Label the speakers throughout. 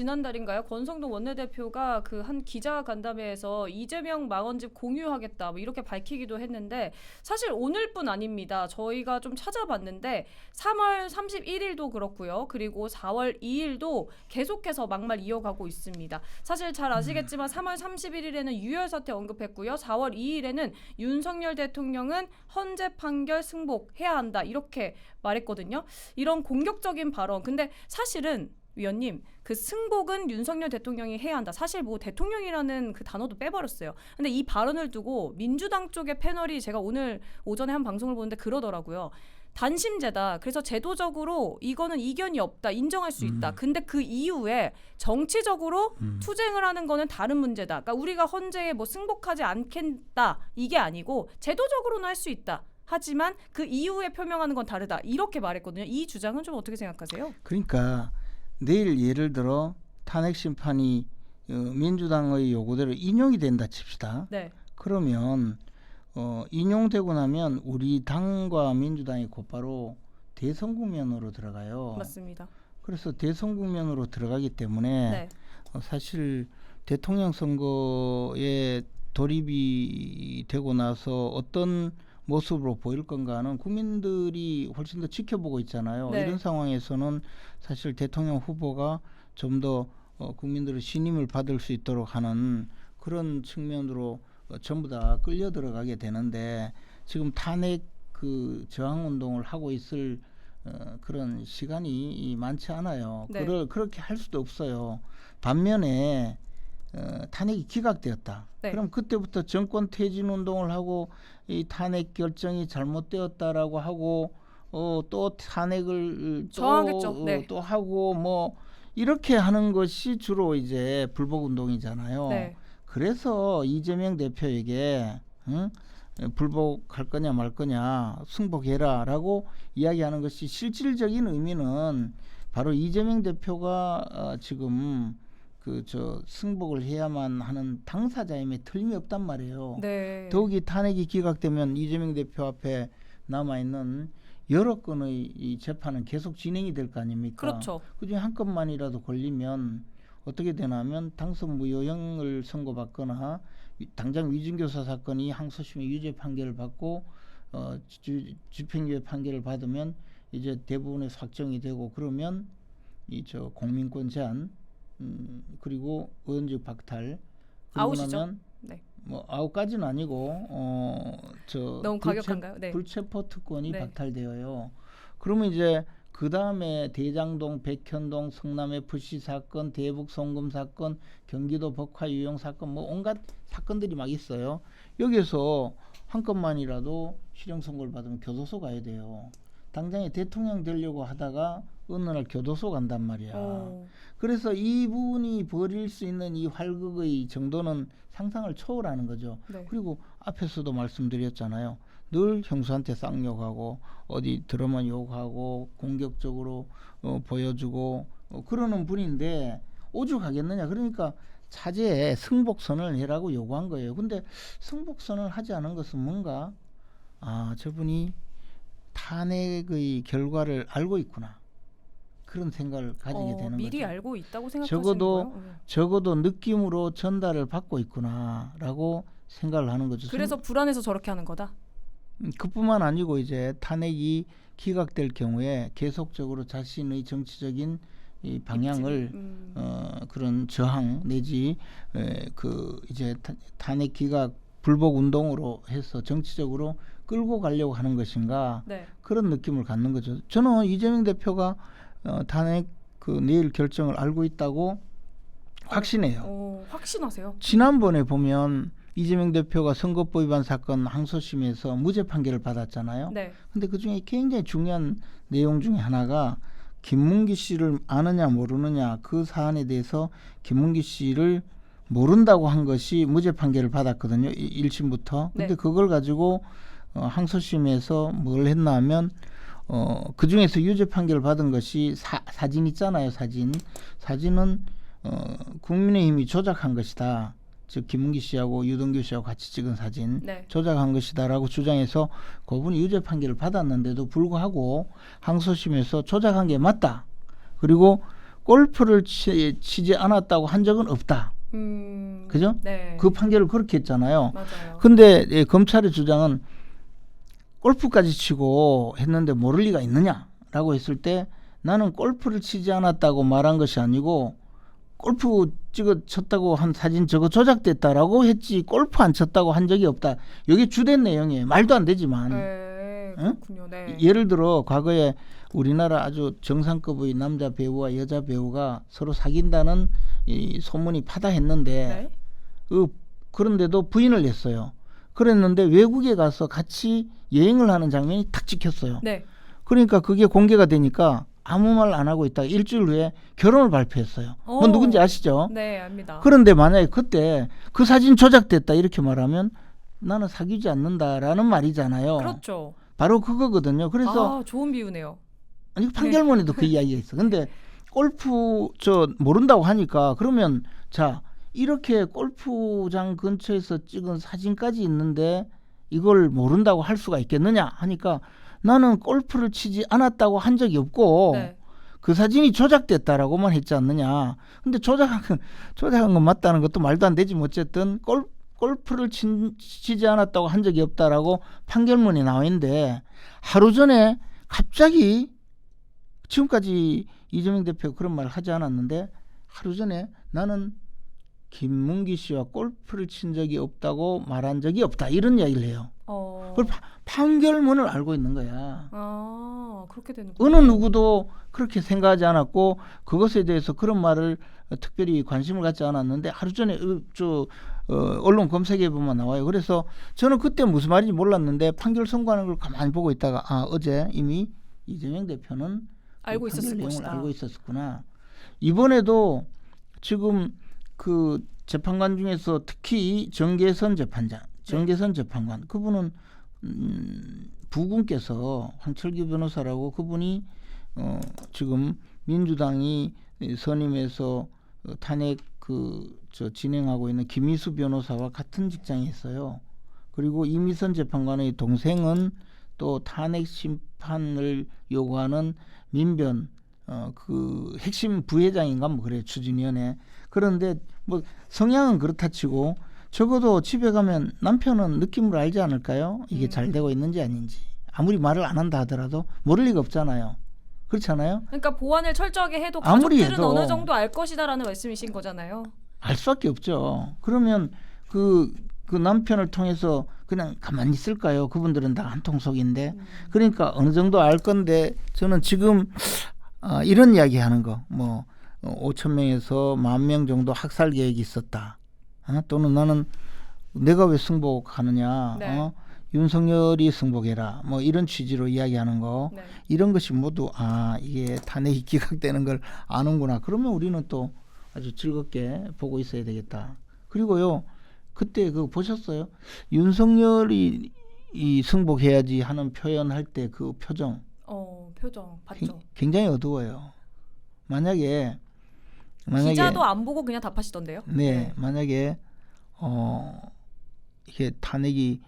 Speaker 1: 지난달인가요? 권성동 원내대표가 그 한 기자 간담회에서 이재명 망언집 공유하겠다 뭐 이렇게 밝히기도 했는데 사실 오늘뿐 아닙니다. 저희가 좀 찾아봤는데 3월 31일도 그렇고요. 그리고 4월 2일도 계속해서 막말 이어가고 있습니다. 사실 잘 아시겠지만 3월 31일에는 유혈 사태 언급했고요. 4월 2일에는 윤석열 대통령은 헌재 판결 승복해야 한다 이렇게 말했거든요. 이런 공격적인 발언. 근데 사실은 위원님, 그 승복은 윤석열 대통령이 해야 한다. 사실 뭐 대통령이라는 그 단어도 빼버렸어요. 근데 이 발언을 두고 민주당 쪽의 패널이 제가 오늘 오전에 한 방송을 보는데 그러더라고요. 단심제다. 그래서 제도적으로 이거는 이견이 없다. 인정할 수 있다. 근데 그 이후에 정치적으로 투쟁을 하는 거는 다른 문제다. 그러니까 우리가 헌재에 뭐 승복하지 않겠다. 이게 아니고 제도적으로는 할 수 있다. 하지만 그 이후에 표명하는 건 다르다. 이렇게 말했거든요. 이 주장은 좀 어떻게 생각하세요?
Speaker 2: 그러니까 내일 예를 들어 탄핵 심판이 민주당의 요구대로 인용이 된다 칩시다.
Speaker 1: 네.
Speaker 2: 그러면 인용되고 나면 우리 당과 민주당이 곧바로 대선 국면으로 들어가요.
Speaker 1: 맞습니다.
Speaker 2: 그래서 대선 국면으로 들어가기 때문에
Speaker 1: 네.
Speaker 2: 사실 대통령 선거에 돌입이 되고 나서 어떤 모습으로 보일 건가는 국민들이 훨씬 더 지켜보고 있잖아요.
Speaker 1: 네.
Speaker 2: 이런 상황에서는 사실 대통령 후보가 좀 더 국민들의 신임을 받을 수 있도록 하는 그런 측면으로 전부 다 끌려 들어가게 되는데 지금 탄핵 그 저항 운동을 하고 있을 그런 시간이 많지 않아요.
Speaker 1: 네.
Speaker 2: 그렇게 할 수도 없어요. 반면에 탄핵이 기각되었다.
Speaker 1: 네.
Speaker 2: 그럼 그때부터 정권 퇴진 운동을 하고 이 탄핵 결정이 잘못되었다라고 하고 또 탄핵을
Speaker 1: 저항하겠죠. 네.
Speaker 2: 또 하고 뭐 이렇게 하는 것이 주로 이제 불복 운동이잖아요.
Speaker 1: 네.
Speaker 2: 그래서 이재명 대표에게 불복할 거냐 말 거냐 승복해라라고 이야기하는 것이 실질적인 의미는 바로 이재명 대표가 지금 승복을 해야만 하는 당사자임에 틀림이 없단 말이에요.
Speaker 1: 네.
Speaker 2: 더욱이 탄핵이 기각되면 이재명 대표 앞에 남아있는 여러 건의 이 재판은 계속 진행이 될 거 아닙니까?
Speaker 1: 그렇죠.
Speaker 2: 그중에 한 건만이라도 걸리면 어떻게 되냐면 당선 무효형을 선고받거나 당장 위증교사 사건이 항소심의 유죄 판결을 받고 집행유예 판결을 받으면 이제 대부분의 확정이 되고 그러면 공민권 제한 그리고 의원직 박탈
Speaker 1: 아웃이죠. 네.
Speaker 2: 뭐 아웃까지는 아니고
Speaker 1: 너무 과격한가요? 네.
Speaker 2: 불체포 특권이
Speaker 1: 네.
Speaker 2: 박탈되어요. 그러면 이제 그 다음에 대장동, 백현동, 성남 FC 사건, 대북 송금 사건, 경기도 법화 유용 사건 뭐 온갖 사건들이 막 있어요. 여기서 한 건만이라도 실형 선고를 받으면 교도소 가야 돼요. 당장에 대통령 되려고 하다가 어느 날 교도소 간단 말이야. 그래서 이분이 벌일 수 있는 이 활극의 정도는 상상을 초월하는 거죠.
Speaker 1: 네.
Speaker 2: 그리고 앞에서도 말씀드렸잖아요. 늘 형수한테 쌍욕하고 어디 들어만 욕하고 공격적으로 보여주고 그러는 분인데 오죽하겠느냐. 그러니까 차제에 승복선언을 해라고 요구한 거예요. 근데 승복선언을 하지 않은 것은 뭔가 저분이 탄핵의 결과를 알고 있구나. 그런 생각을 가지게 되는
Speaker 1: 미리
Speaker 2: 거죠.
Speaker 1: 알고 있다고 생각하시는 거예요?
Speaker 2: 적어도 느낌으로 전달을 받고 있구나라고 생각을 하는 거죠.
Speaker 1: 그래서 불안해서 저렇게 하는 거다?
Speaker 2: 그뿐만 아니고 이제 탄핵이 기각될 경우에 계속적으로 자신의 정치적인 이 방향을 그런 저항 내지 이제 탄핵 기각 불복 운동으로 해서 정치적으로 끌고 가려고 하는 것인가.
Speaker 1: 네.
Speaker 2: 그런 느낌을 갖는 거죠. 저는 이재명 대표가 탄핵 내일 결정을 알고 있다고 확신해요.
Speaker 1: 확신하세요?
Speaker 2: 지난번에 보면 이재명 대표가 선거법 위반 사건 항소심에서 무죄 판결을 받았잖아요.
Speaker 1: 네.
Speaker 2: 근데 그중에 굉장히 중요한 내용 중에 하나가 김문기 씨를 아느냐 모르느냐 그 사안에 대해서 김문기 씨를 모른다고 한 것이 무죄 판결을 받았거든요. 1심부터. 근데
Speaker 1: 네.
Speaker 2: 그걸 가지고 항소심에서 뭘 했나 하면 그 중에서 유죄 판결을 받은 것이 사진 있잖아요. 사진은 국민의힘이 조작한 것이다. 즉 김문기 씨하고 유동규 씨하고 같이 찍은 사진
Speaker 1: 네.
Speaker 2: 조작한 것이다라고 주장해서 그분이 유죄 판결을 받았는데도 불구하고 항소심에서 조작한 게 맞다. 그리고 골프를 치지 않았다고 한 적은 없다. 그죠?
Speaker 1: 네.
Speaker 2: 그 판결을 그렇게 했잖아요.
Speaker 1: 맞아요.
Speaker 2: 근데 검찰의 주장은 골프까지 치고 했는데 모를 리가 있느냐라고 했을 때 나는 골프를 치지 않았다고 말한 것이 아니고 골프 쳤다고 한 사진 저거 조작됐다라고 했지 골프 안 쳤다고 한 적이 없다. 이게 주된 내용이에요. 말도 안 되지만.
Speaker 1: 네, 그렇군요. 네.
Speaker 2: 예를 들어 과거에 우리나라 아주 정상급의 남자 배우와 여자 배우가 서로 사귄다는 이 소문이 파다했는데
Speaker 1: 네.
Speaker 2: 그런데도 부인을 했어요. 그랬는데 외국에 가서 같이 여행을 하는 장면이 탁 찍혔어요.
Speaker 1: 네.
Speaker 2: 그러니까 그게 공개가 되니까 아무 말 안 하고 있다가 일주일 후에 결혼을 발표했어요. 뭐 누군지 아시죠?
Speaker 1: 네, 압니다.
Speaker 2: 그런데 만약에 그때 그 사진 조작됐다 이렇게 말하면 나는 사귀지 않는다라는 말이잖아요.
Speaker 1: 그렇죠.
Speaker 2: 바로 그거거든요. 그래서
Speaker 1: 좋은 비유네요.
Speaker 2: 아니 판결문에도 그 이야기가 있어. 근데 골프 모른다고 하니까 그러면 자 이렇게 골프장 근처에서 찍은 사진까지 있는데 이걸 모른다고 할 수가 있겠느냐 하니까 나는 골프를 치지 않았다고 한 적이 없고
Speaker 1: 네.
Speaker 2: 그 사진이 조작됐다라고만 했지 않느냐. 근데 조작한 건 맞다는 것도 말도 안 되지. 어쨌든 골프를 치지 않았다고 한 적이 없다라고 판결문이 나와 있는데 하루 전에 갑자기 지금까지 이재명 대표가 그런 말을 하지 않았는데 하루 전에 나는 김문기 씨와 골프를 친 적이 없다고 말한 적이 없다 이런 이야기를 해요. 그걸 판결문을 알고 있는 거야.
Speaker 1: 그렇게 되는
Speaker 2: 어느 누구도 그렇게 생각하지 않았고 그것에 대해서 그런 말을 특별히 관심을 갖지 않았는데 하루 전에 언론 검색해 보면 나와요. 그래서 저는 그때 무슨 말인지 몰랐는데 판결 선고하는 걸 가만히 보고 있다가 어제 이미 이재명 대표는
Speaker 1: 알고
Speaker 2: 그
Speaker 1: 있었을
Speaker 2: 판결 내용을
Speaker 1: 것이다.
Speaker 2: 알고 있었구나. 이번에도 지금 그 재판관 중에서 특히 정계선 재판관 그분은 부군께서 황철기 변호사라고 그분이 지금 민주당이 선임해서 탄핵 진행하고 있는 김희수 변호사와 같은 직장에 있어요. 그리고 이미선 재판관의 동생은 또 탄핵 심판을 요구하는 민변 그 핵심 부회장인가 뭐 그래요. 추진위원회. 그런데 뭐 성향은 그렇다 치고 적어도 집에 가면 남편은 느낌으로 알지 않을까요? 이게 잘 되고 있는지 아닌지. 아무리 말을 안 한다 하더라도 모를 리가 없잖아요. 그렇잖아요?
Speaker 1: 그러니까 보안을 철저하게 해도
Speaker 2: 아무리
Speaker 1: 가족들은
Speaker 2: 해도
Speaker 1: 어느 정도 알 것이다라는 말씀이신 거잖아요.
Speaker 2: 알 수밖에 없죠. 그러면 그 남편을 통해서 그냥 가만히 있을까요? 그분들은 다 한통속인데. 그러니까 어느 정도 알 건데 저는 지금 이런 이야기 하는 거 뭐 5천 명에서 10,000명 정도 학살 계획이 있었다. 또는 나는 내가 왜 승복하느냐.
Speaker 1: 네.
Speaker 2: 윤석열이 승복해라. 뭐 이런 취지로 이야기하는 거.
Speaker 1: 네.
Speaker 2: 이런 것이 모두 이게 탄핵이 기각되는 걸 아는구나. 그러면 우리는 또 아주 즐겁게 보고 있어야 되겠다. 그리고요. 그때 그거 보셨어요? 윤석열이 승복해야지 하는 표현할 때 그 표정.
Speaker 1: 표정 봤죠.
Speaker 2: 굉장히 어두워요. 만약에
Speaker 1: 기자도 안 보고 그냥 답하시던데요.
Speaker 2: 네, 만약에 이게 탄핵이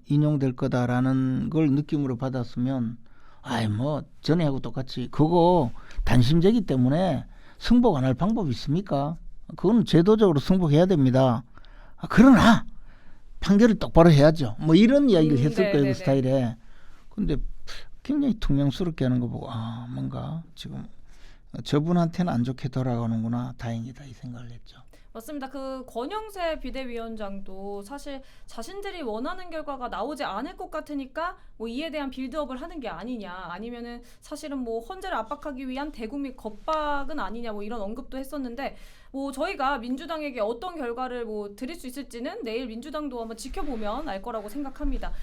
Speaker 2: 인용될 거다라는 걸 느낌으로 받았으면 뭐 전에하고 똑같이 그거 단심제기 때문에 승복 안 할 방법이 있습니까? 그건 제도적으로 승복해야 됩니다. 그러나 판결을 똑바로 해야죠. 뭐 이런 이야기를 했을 거예요. 그 스타일에. 근데 굉장히 퉁명스럽게 하는 거 보고 뭔가 지금 저분한테는 안 좋게 돌아가는구나. 다행이다 이 생각을 했죠.
Speaker 1: 맞습니다. 그 권영세 비대위원장도 사실 자신들이 원하는 결과가 나오지 않을 것 같으니까 뭐 이에 대한 빌드업을 하는 게 아니냐, 아니면은 사실은 뭐 헌재를 압박하기 위한 대국민 겁박은 아니냐, 뭐 이런 언급도 했었는데 뭐 저희가 민주당에게 어떤 결과를 뭐 드릴 수 있을지는 내일 민주당도 한번 지켜보면 알 거라고 생각합니다.